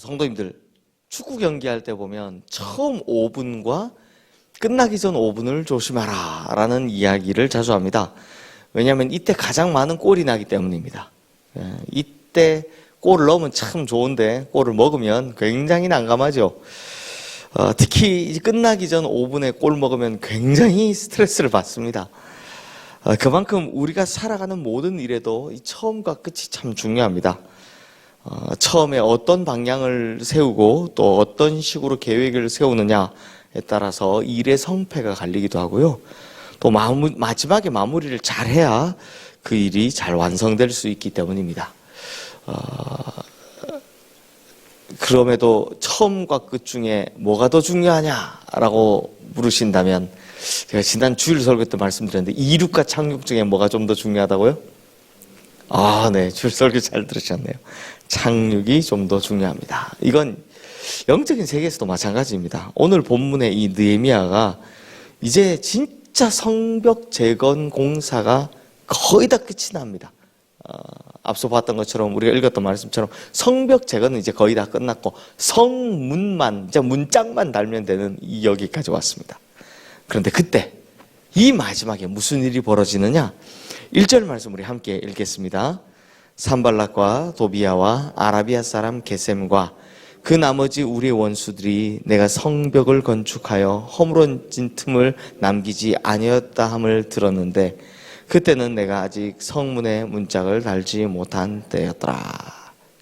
성도님들 축구 경기할 때 보면 처음 5분과 끝나기 전 5분을 조심하라 라는 이야기를 자주 합니다. 왜냐하면 이때 가장 많은 골이 나기 때문입니다. 이때 골을 넣으면 참 좋은데 골을 먹으면 굉장히 난감하죠. 특히 끝나기 전 5분에 골 먹으면 굉장히 스트레스를 받습니다. 그만큼 우리가 살아가는 모든 일에도 이 처음과 끝이 참 중요합니다. 처음에 어떤 방향을 세우고 또 어떤 식으로 계획을 세우느냐에 따라서 일의 성패가 갈리기도 하고요. 또 마지막에 마무리를 잘해야 그 일이 잘 완성될 수 있기 때문입니다. 그럼에도 처음과 끝 중에 뭐가 더 중요하냐라고 물으신다면 제가 지난 주일 설교 때 말씀드렸는데 이륙과 착륙 중에 뭐가 좀 더 중요하다고요? 네. 주일 설교 잘 들으셨네요. 착륙이 좀 더 중요합니다. 이건 영적인 세계에서도 마찬가지입니다. 오늘 본문의 이 느헤미야가 이제 진짜 성벽 재건 공사가 거의 다 끝이 납니다. 앞서 봤던 것처럼 우리가 읽었던 말씀처럼 성벽 재건은 이제 거의 다 끝났고 성문만 이제 문짝만 달면 되는 여기까지 왔습니다. 그런데 그때 이 마지막에 무슨 일이 벌어지느냐? 1절 말씀 우리 함께 읽겠습니다. 산발락과 도비야와 아라비아 사람 게셈과 그 나머지 우리의 원수들이 내가 성벽을 건축하여 허물어진 틈을 남기지 아니었다 함을 들었는데 그때는 내가 아직 성문에 문짝을 달지 못한 때였더라.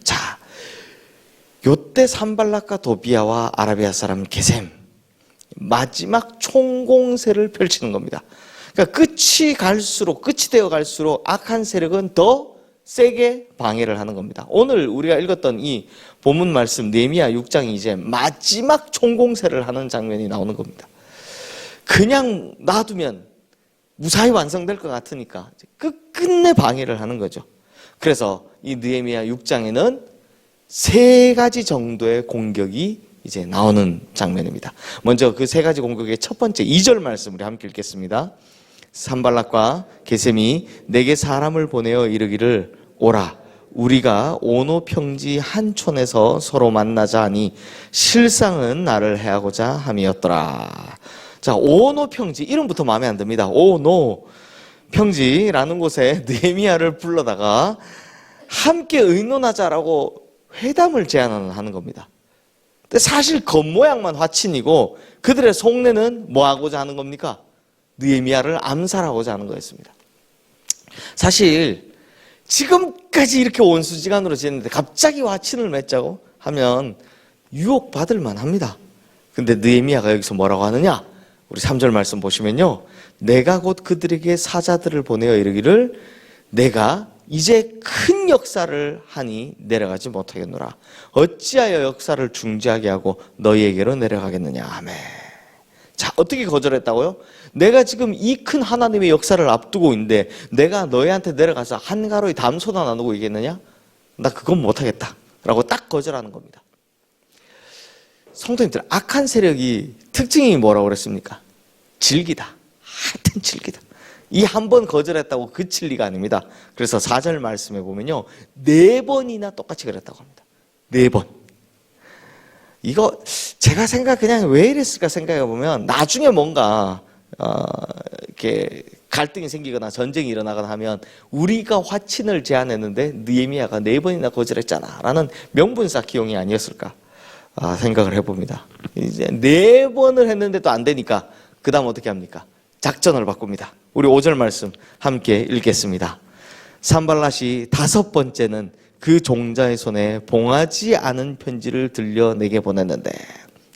자, 요때 산발락과 도비야와 아라비아 사람 게셈 마지막 총공세를 펼치는 겁니다. 그러니까 끝이 되어 갈수록 악한 세력은 더 세게 방해를 하는 겁니다. 오늘 우리가 읽었던 이 본문 말씀 느헤미야 6장이 이제 마지막 총공세를 하는 장면이 나오는 겁니다. 그냥 놔두면 무사히 완성될 것 같으니까 끝끝내 방해를 하는 거죠. 그래서 이 느헤미야 6장에는 3가지 정도의 공격이 이제 나오는 장면입니다. 먼저 그 3가지 공격의 첫 번째 2절 말씀 우리 함께 읽겠습니다. 산발락과 게셈이 내게 사람을 보내어 이르기를 오라 우리가 오노 평지 한 촌에서 서로 만나자 하니 실상은 나를 해하고자 함이었더라. 자, 오노 평지 이름부터 마음에 안 듭니다. 오노 평지라는 곳에 느헤미야를 불러다가 함께 의논하자라고 회담을 제안하는 겁니다. 근데 사실 겉모양만 화친이고 그들의 속내는 뭐 하고자 하는 겁니까? 느헤미야를 암살하고자 하는 거였습니다. 사실 지금까지 이렇게 원수지간으로 지냈는데 갑자기 화친을 맺자고 하면 유혹받을 만합니다. 근데 느헤미야가 여기서 뭐라고 하느냐? 우리 3절 말씀 보시면요. 내가 곧 그들에게 사자들을 보내어 이르기를 내가 이제 큰 역사를 하니 내려가지 못하겠노라. 어찌하여 역사를 중지하게 하고 너희에게로 내려가겠느냐. 아멘. 자, 어떻게 거절했다고요? 내가 지금 이 큰 하나님의 역사를 앞두고 있는데 내가 너희한테 내려가서 한가로이 담소나 나누고 있겠느냐? 나 그건 못하겠다 라고 딱 거절하는 겁니다. 성도님들, 악한 세력이 특징이 뭐라고 그랬습니까? 질기다. 하여튼 질기다. 이 한 번 거절했다고 그칠 리가 아닙니다. 그래서 4절 말씀에 보면요 4번이나 똑같이 그랬다고 합니다. 4번. 이거 제가 그냥 왜 이랬을까 생각해 보면 나중에 뭔가 이렇게 갈등이 생기거나 전쟁이 일어나거나 하면 우리가 화친을 제안했는데 느헤미야가 4번이나 거절했잖아 라는 명분 쌓기용이 아니었을까 생각을 해봅니다. 이제 4번을 했는데도 안 되니까 그 다음 어떻게 합니까? 작전을 바꿉니다. 우리 5절 말씀 함께 읽겠습니다. 산발랏이 5번째는 그 종자의 손에 봉하지 않은 편지를 들려 내게 보냈는데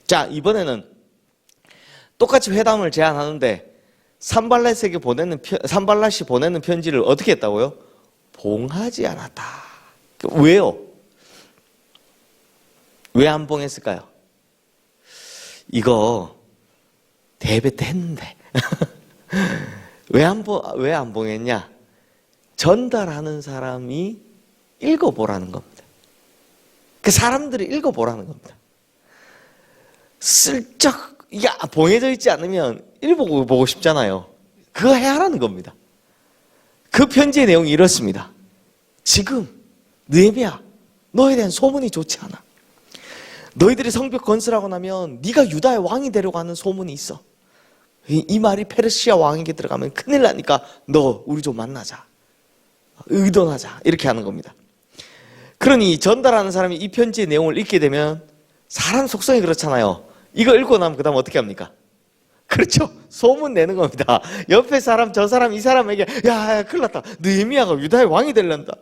자, 이번에는 똑같이 회담을 제안하는데 산발랏이 보내는 편지를 어떻게 했다고요? 봉하지 않았다. 왜요? 왜 안 봉했을까요? 이거 대회 때 했는데 왜 안 봉했냐? 전달하는 사람이 읽어보라는 겁니다. 그 사람들이 읽어보라는 겁니다. 슬쩍 봉해져 있지 않으면 읽어보고 싶잖아요. 그거 해야 하라는 겁니다. 그 편지의 내용이 이렇습니다. 지금 느헤미야 너에 대한 소문이 좋지 않아. 너희들이 성벽 건설하고 나면 네가 유다의 왕이 되려고 하는 소문이 있어. 이 말이 페르시아 왕에게 들어가면 큰일 나니까 너 우리 좀 만나자, 의논하자, 이렇게 하는 겁니다. 그러니 전달하는 사람이 이 편지의 내용을 읽게 되면 사람 속성이 그렇잖아요. 이거 읽고 나면 그 다음 어떻게 합니까? 그렇죠. 소문 내는 겁니다. 옆에 사람, 저 사람, 이 사람에게 야 큰일 났다, 느헤미야가 유다의 왕이 되려한다.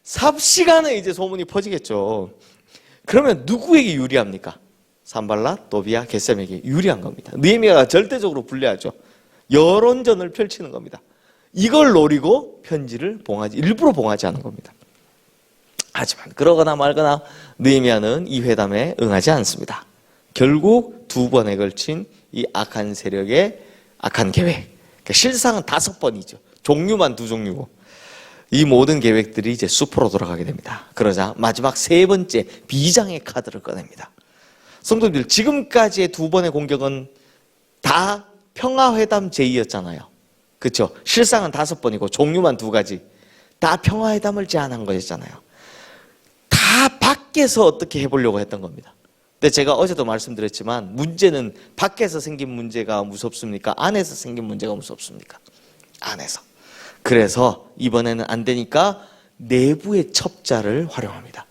삽시간에 이제 소문이 퍼지겠죠. 그러면 누구에게 유리합니까? 산발랏, 도비야, 게셈에게 유리한 겁니다. 느헤미야가 절대적으로 불리하죠. 여론전을 펼치는 겁니다. 이걸 노리고 편지를 일부러 봉하지 않은 겁니다. 하지만 그러거나 말거나 느헤미야는 이 회담에 응하지 않습니다. 결국 2번에 걸친 이 악한 세력의 악한 계획, 그러니까 실상은 5번이죠. 종류만 2종류고 이 모든 계획들이 이제 수포로 돌아가게 됩니다. 그러자 마지막 3번째 비장의 카드를 꺼냅니다. 성도님들, 지금까지의 2번의 공격은 다 평화회담 제의였잖아요. 그렇죠? 실상은 5번이고 종류만 2가지. 다 평화회담을 제안한 거였잖아요. 다 밖에서 어떻게 해보려고 했던 겁니다. 근데 제가 어제도 말씀드렸지만 문제는 밖에서 생긴 문제가 무섭습니까? 안에서 생긴 문제가 무섭습니까? 안에서. 그래서 이번에는 안 되니까 내부의 첩자를 활용합니다.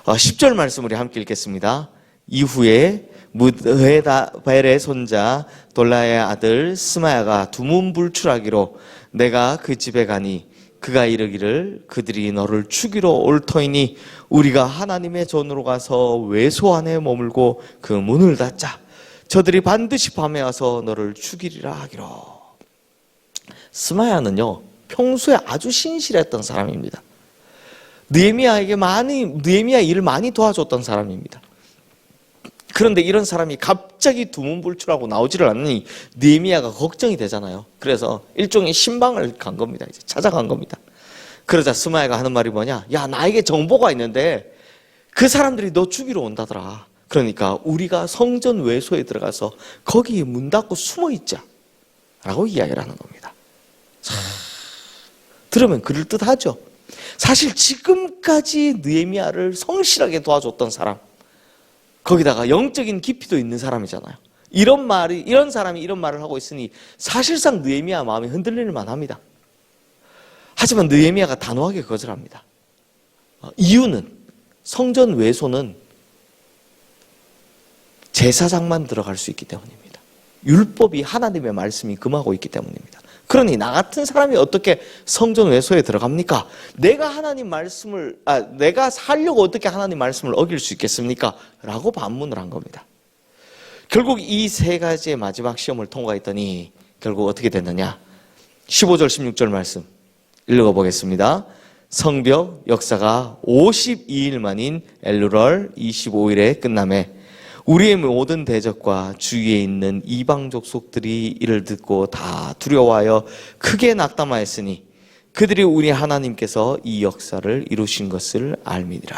10절 말씀 우리 함께 읽겠습니다. 이후에 무헤다벨의 손자 돌라의 아들 스마야가 두문불출하기로 내가 그 집에 가니 그가 이르기를 그들이 너를 죽이러 올 터이니 우리가 하나님의 전으로 가서 외소 안에 머물고 그 문을 닫자. 저들이 반드시 밤에 와서 너를 죽이리라 하기로. 스마야는요, 평소에 아주 신실했던 사람입니다. 느헤미야 일을 많이 도와줬던 사람입니다. 그런데 이런 사람이 갑자기 두문불출하고 나오지를 않으니 느헤미야가 걱정이 되잖아요. 그래서 일종의 신방을 간 겁니다. 이제 찾아간 겁니다. 그러자 스마야가 하는 말이 뭐냐? 야, 나에게 정보가 있는데 그 사람들이 너 죽이러 온다더라. 그러니까 우리가 성전 외소에 들어가서 거기 문 닫고 숨어 있자 라고 이야기를 하는 겁니다. 자, 들으면 그럴듯하죠. 사실 지금까지 느헤미야를 성실하게 도와줬던 사람, 거기다가 영적인 깊이도 있는 사람이잖아요. 이런 사람이 이런 말을 하고 있으니 사실상 느헤미야 마음이 흔들릴 만합니다. 하지만 느헤미야가 단호하게 거절합니다. 이유는 성전 외소는 제사장만 들어갈 수 있기 때문입니다. 율법이, 하나님의 말씀이 금하고 있기 때문입니다. 그러니 나 같은 사람이 어떻게 성전 외소에 들어갑니까? 내가 살려고 어떻게 하나님 말씀을 어길 수 있겠습니까? 라고 반문을 한 겁니다. 결국 이 3가지의 마지막 시험을 통과했더니 결국 어떻게 됐느냐? 15절 16절 말씀 읽어보겠습니다. 성벽 역사가 52일 만인 엘루럴 25일에 끝나매 우리의 모든 대적과 주위에 있는 이방 족속들이 이를 듣고 다 두려워하여 크게 낙담하였으니 그들이 우리 하나님께서 이 역사를 이루신 것을 알미니라.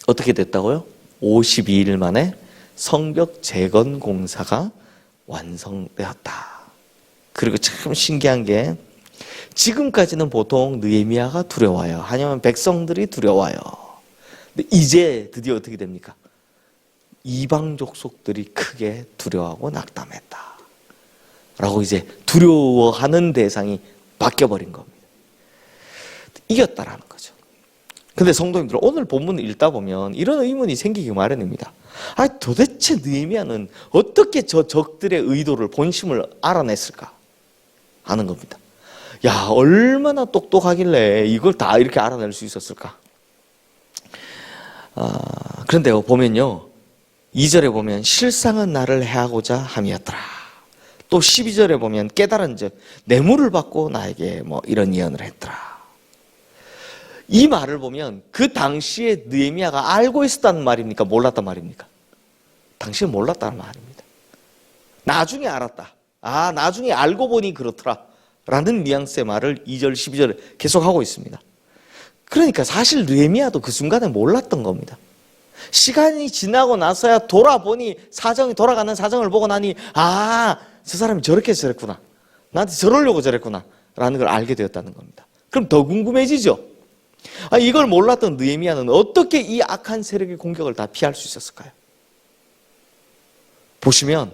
어떻게 됐다고요? 52일 만에 성벽 재건 공사가 완성되었다. 그리고 참 신기한 게 지금까지는 보통 느헤미야가 두려워요. 왜냐하면 백성들이 두려워요. 근데 이제 드디어 어떻게 됩니까? 이방 족속들이 크게 두려워하고 낙담했다 라고 이제 두려워하는 대상이 바뀌어버린 겁니다. 이겼다라는 거죠. 근데 성도님들, 오늘 본문을 읽다 보면 이런 의문이 생기기 마련입니다. 도대체 느헤미야는 어떻게 저 적들의 의도를, 본심을 알아냈을까 하는 겁니다. 야, 얼마나 똑똑하길래 이걸 다 이렇게 알아낼 수 있었을까? 그런데 보면요, 2절에 보면 실상은 나를 해하고자 함이었더라. 또 12절에 보면 깨달은 즉 뇌물을 받고 나에게 이런 예언을 했더라. 이 말을 보면 그 당시에 느헤미야가 알고 있었다는 말입니까? 몰랐단 말입니까? 당시에 몰랐다는 말입니다. 나중에 알았다. 나중에 알고 보니 그렇더라 라는 뉘앙스의 말을 2절 12절에 계속 하고 있습니다. 그러니까 사실 느헤미야도 그 순간에 몰랐던 겁니다. 시간이 지나고 나서야 돌아보니 돌아가는 사정을 보고 나니 저 사람이 저렇게 저랬구나, 나한테 저러려고 저랬구나 라는 걸 알게 되었다는 겁니다. 그럼 더 궁금해지죠. 이걸 몰랐던 느헤미야는 어떻게 이 악한 세력의 공격을 다 피할 수 있었을까요? 보시면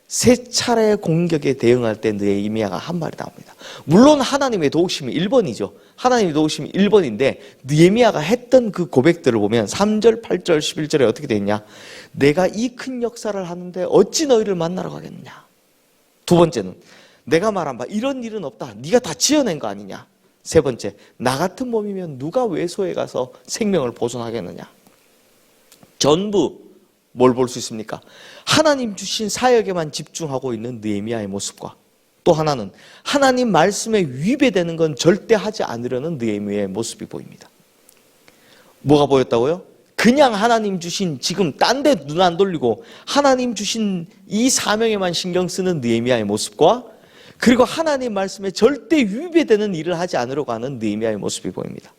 세 차례의 공격에 대응할 때 느헤미야가 한 말이 나옵니다. 물론 하나님의 도우심이 1번이죠. 하나님의 도우심이 1번인데 느헤미야가 했던 그 고백들을 보면 3절, 8절, 11절에 어떻게 되어 있냐? 내가 이 큰 역사를 하는데 어찌 너희를 만나러 가겠느냐? 두 번째는 내가 말한 바 이런 일은 없다. 네가 다 지어낸 거 아니냐? 세 번째, 나 같은 몸이면 누가 외소에 가서 생명을 보존하겠느냐? 전부 뭘 볼 수 있습니까? 하나님 주신 사역에만 집중하고 있는 느헤미야의 모습과 또 하나는 하나님 말씀에 위배되는 건 절대 하지 않으려는 느헤미야의 모습이 보입니다. 뭐가 보였다고요? 그냥 하나님 주신 지금 딴 데 눈 안 돌리고 하나님 주신 이 사명에만 신경 쓰는 느헤미야의 모습과 그리고 하나님 말씀에 절대 위배되는 일을 하지 않으려고 하는 느헤미야의 모습이 보입니다.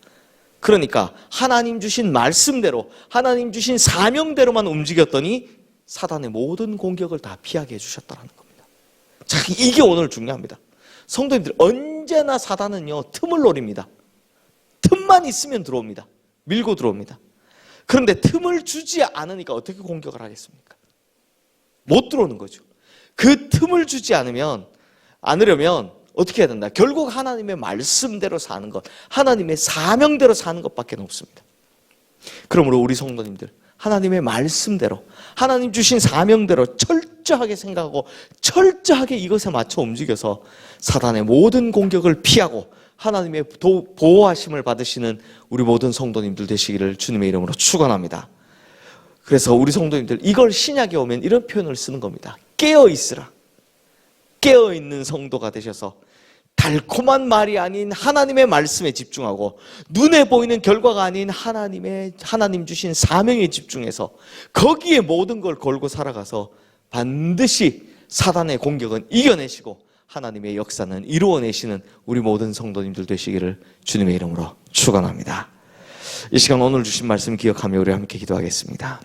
그러니까 하나님 주신 말씀대로 하나님 주신 사명대로만 움직였더니 사단의 모든 공격을 다 피하게 해주셨다는 겁니다. 자, 이게 오늘 중요합니다. 성도님들, 언제나 사단은요 틈을 노립니다. 틈만 있으면 들어옵니다. 밀고 들어옵니다. 그런데 틈을 주지 않으니까 어떻게 공격을 하겠습니까? 못 들어오는 거죠. 그 틈을 주지 않으려면 어떻게 해야 된다? 결국 하나님의 말씀대로 사는 것, 하나님의 사명대로 사는 것밖에 없습니다. 그러므로 우리 성도님들, 하나님의 말씀대로, 하나님 주신 사명대로 철저하게 생각하고 철저하게 이것에 맞춰 움직여서 사단의 모든 공격을 피하고 하나님의 보호하심을 받으시는 우리 모든 성도님들 되시기를 주님의 이름으로 축원합니다. 그래서 우리 성도님들, 이걸 신약에 오면 이런 표현을 쓰는 겁니다. 깨어있으라. 깨어있는 성도가 되셔서 달콤한 말이 아닌 하나님의 말씀에 집중하고 눈에 보이는 결과가 아닌 하나님 주신 사명에 집중해서 거기에 모든 걸 걸고 살아가서 반드시 사단의 공격은 이겨내시고 하나님의 역사는 이루어내시는 우리 모든 성도님들 되시기를 주님의 이름으로 축원합니다. 이 시간 오늘 주신 말씀 기억하며 우리 함께 기도하겠습니다.